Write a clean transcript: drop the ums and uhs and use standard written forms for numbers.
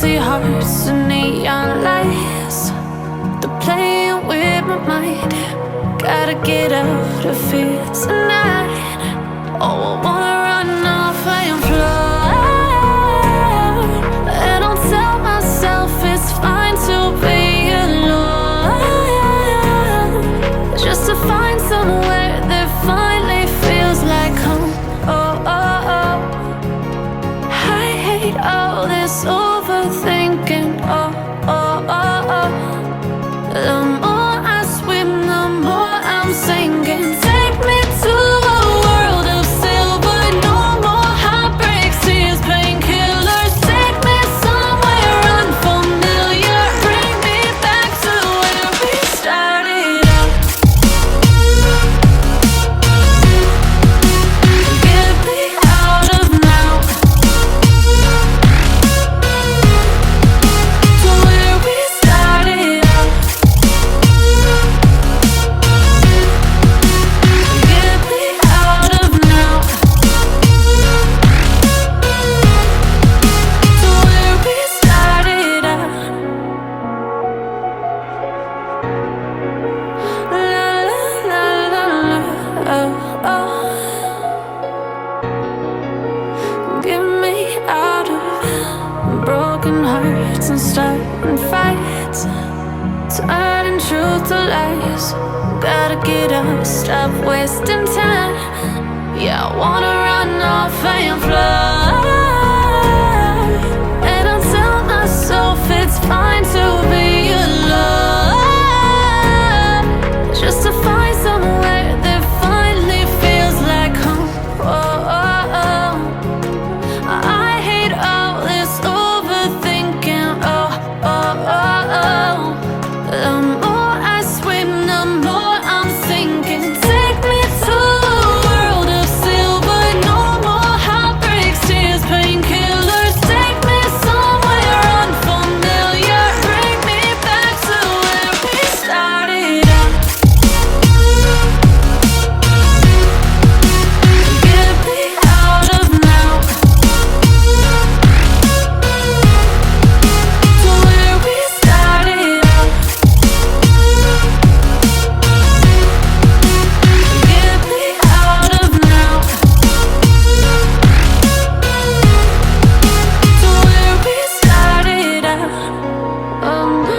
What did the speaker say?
empty hearts and neon lights. They're playing with my mind. Gotta get out of here tonight. Oh, I wanna run off and fly. And I'll tell myself it's fine to be alone, just to find somewhere that finally feels like home. Oh, oh, oh. I hate all this overthinking. Oh, oh, oh, oh. The more I swim, the more I'm sinking. Take me to a world of silver. No more heartbreaks, tears, painkillers. Take me somewhere unfamiliar. Bring me back to where we started out. Get me out of now, to where we started out. Get me out of now, to where we started out. La la la la la, oh, oh. Get me out of broken hearts and starting fights, turning truth to lies. Gotta get up, stop wasting time. Yeah, I wanna run off and fly. And I'll tell myself it's fine to be alone, just to find somewhere that finally feels like home. Oh, oh, oh. I hate all this overthinking. Oh, oh, oh, oh. The more I swim, the more I'm sinking. Take me to a world of silver. No more heartbreaks, tears, painkillers. Take me somewhere unfamiliar. Bring me back to where we started out. Get me out of now, to where we started out. Get me out of now, to where we started out. Oh, no.